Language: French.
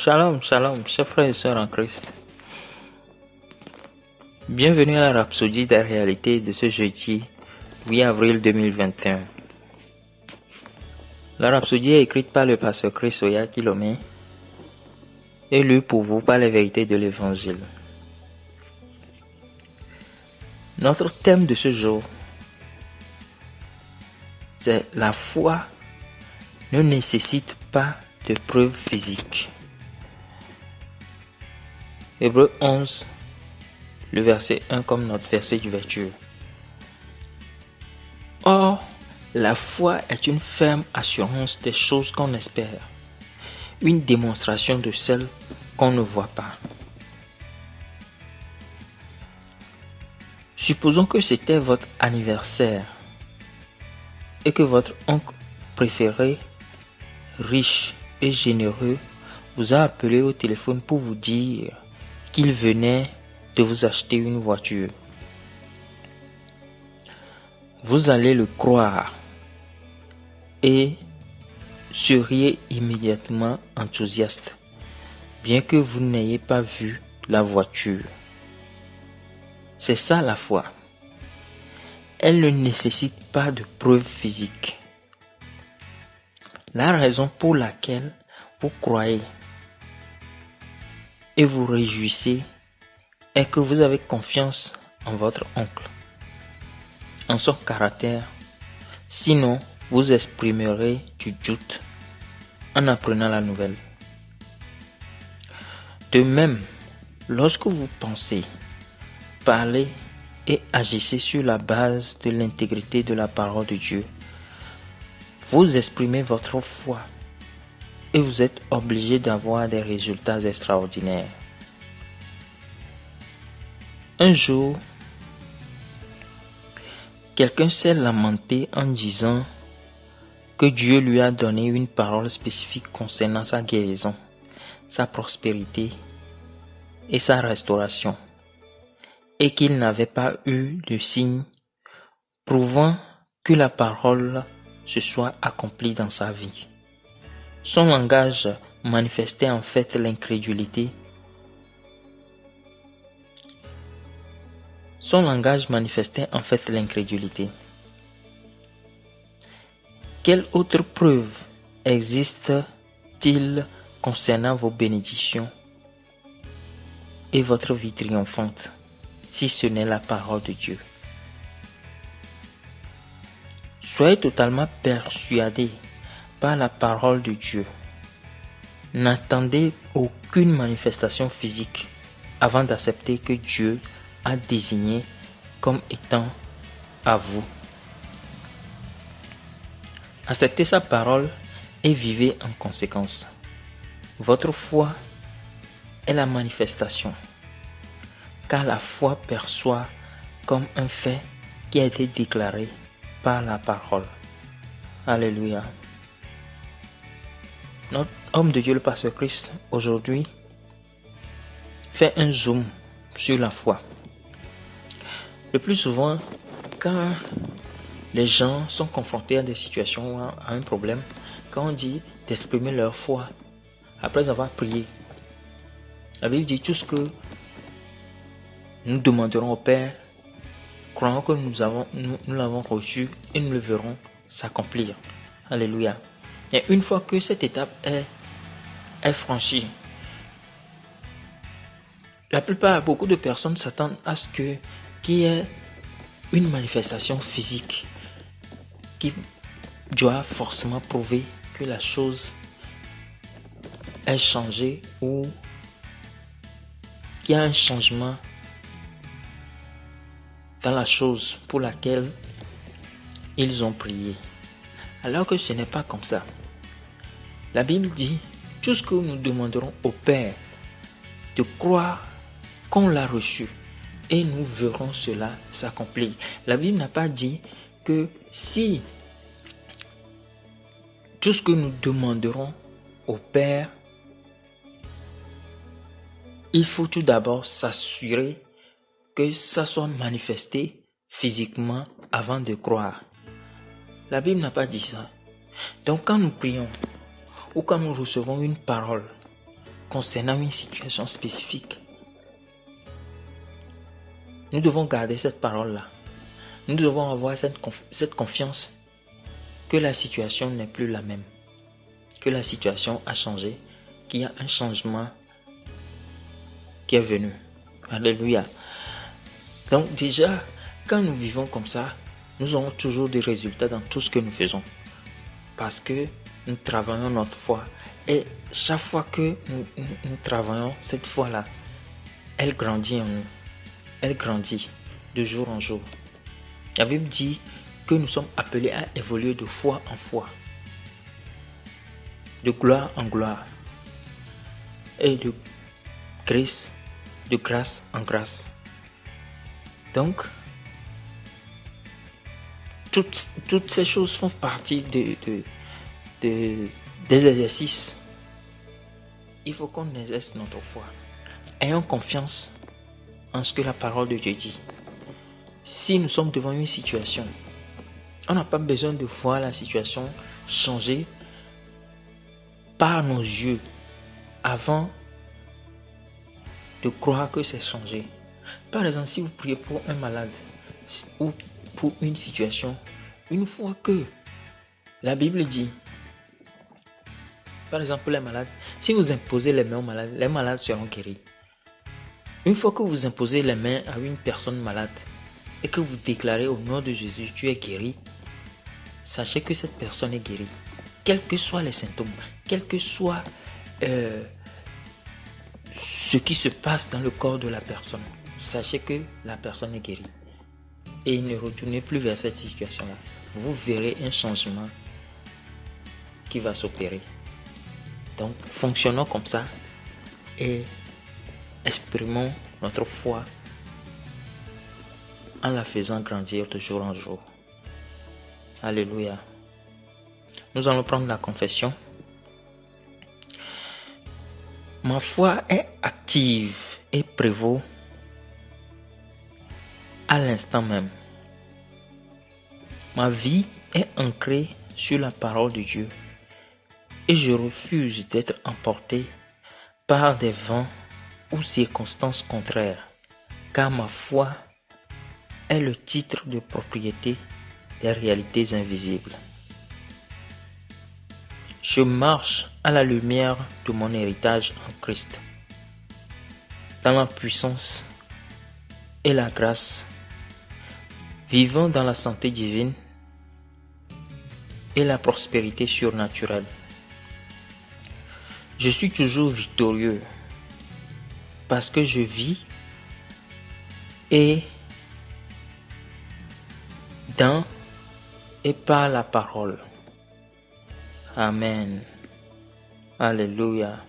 Shalom, shalom, chers frères et sœurs en Christ. Bienvenue à la Rhapsodie de la réalité de ce jeudi 8 avril 2021. La Rhapsodie est écrite par le pasteur Chris Oya Kilomé et lue pour vous par les vérités de l'Évangile. Notre thème de ce jour, c'est la foi ne nécessite pas de preuves physiques. Hébreux 11, le verset 1 comme notre verset d'ouverture. Or, la foi est une ferme assurance des choses qu'on espère, une démonstration de celles qu'on ne voit pas. Supposons que c'était votre anniversaire et que votre oncle préféré, riche et généreux, vous a appelé au téléphone pour vous dire qu'il venait de vous acheter une voiture. Vous allez le croire et seriez immédiatement enthousiaste, bien que vous n'ayez pas vu la voiture. C'est ça la foi. Elle ne nécessite pas de preuves physiques. La raison pour laquelle vous croyez et vous réjouissez est que vous avez confiance en votre oncle, en son caractère. Sinon, vous exprimerez du doute en apprenant la nouvelle. De même, lorsque vous pensez, parlez et agissez sur la base de l'intégrité de la parole de Dieu, vous exprimez votre foi et vous êtes obligé d'avoir des résultats extraordinaires. Un jour, quelqu'un s'est lamenté en disant que Dieu lui a donné une parole spécifique concernant sa guérison, sa prospérité et sa restauration, et qu'il n'avait pas eu de signe prouvant que la parole se soit accomplie dans sa vie. Son langage manifestait en fait l'incrédulité. Quelle autre preuve existe-t-il concernant vos bénédictions et votre vie triomphante, si ce n'est la parole de Dieu? Soyez totalement persuadés par la parole de Dieu. N'attendez aucune manifestation physique avant d'accepter que Dieu a désigné comme étant à vous. Acceptez sa parole et vivez en conséquence. Votre foi est la manifestation, car la foi perçoit comme un fait qui a été déclaré par la parole. Alléluia. Notre homme de Dieu, le pasteur Christ, aujourd'hui, fait un zoom sur la foi. Le plus souvent, quand les gens sont confrontés à des situations, à un problème, quand on dit d'exprimer leur foi après avoir prié, la Bible dit tout ce que nous demanderons au Père, croyons que nous l'avons reçu et nous le verrons s'accomplir. Alléluia. Et une fois que cette étape est franchie, beaucoup de personnes s'attendent à ce qu'il y ait une manifestation physique qui doit forcément prouver que la chose est changée ou qu'il y a un changement dans la chose pour laquelle ils ont prié. Alors que ce n'est pas comme ça. La Bible dit, tout ce que nous demanderons au Père, de croire qu'on l'a reçu et nous verrons cela s'accomplir. La Bible n'a pas dit que si tout ce que nous demanderons au Père, il faut tout d'abord s'assurer que ça soit manifesté physiquement avant de croire. La Bible n'a pas dit ça. Donc quand nous prions ou quand nous recevons une parole, concernant une situation spécifique. Nous devons garder cette parole-là. Nous devons avoir cette confiance que la situation n'est plus la même, que la situation a changé, qu'il y a un changement qui est venu. Alléluia. Donc déjà, quand nous vivons comme ça, nous aurons toujours des résultats dans tout ce que nous faisons. Parce que nous travaillons notre foi. Et chaque fois que nous travaillons cette foi-là, elle grandit en nous. Elle grandit de jour en jour. La Bible dit que nous sommes appelés à évoluer de foi en foi, de gloire en gloire, et de grâce en grâce. Donc, toutes ces choses font partie des exercices. Il faut qu'on exerce notre foi. Ayons confiance en ce que la parole de Dieu dit. Si nous sommes devant une situation, on n'a pas besoin de voir la situation changer par nos yeux avant de croire que c'est changé. Par exemple, si vous priez pour un malade ou pour une situation, une fois que la Bible dit, par exemple pour les malades, si vous imposez les mains aux malades, les malades seront guéris. Une fois que vous imposez les mains à une personne malade et que vous déclarez au nom de Jésus, tu es guéri, sachez que cette personne est guérie. Quels que soient les symptômes, quel que soit ce qui se passe dans le corps de la personne, sachez que la personne est guérie. Et ne retournez plus vers cette situation-là. Vous verrez un changement qui va s'opérer. Donc, fonctionnons comme ça et exprimons notre foi en la faisant grandir de jour en jour. Alléluia. Nous allons prendre la confession. Ma foi est active et prévaut à l'instant même. Ma vie est ancrée sur la parole de Dieu et je refuse d'être emporté par des vents ou circonstances contraires, car ma foi est le titre de propriété des réalités invisibles. Je marche à la lumière de mon héritage en Christ, dans la puissance et la grâce, vivant dans la santé divine et la prospérité surnaturelle. Je suis toujours victorieux parce que je vis et dans et par la parole. Amen. Alléluia.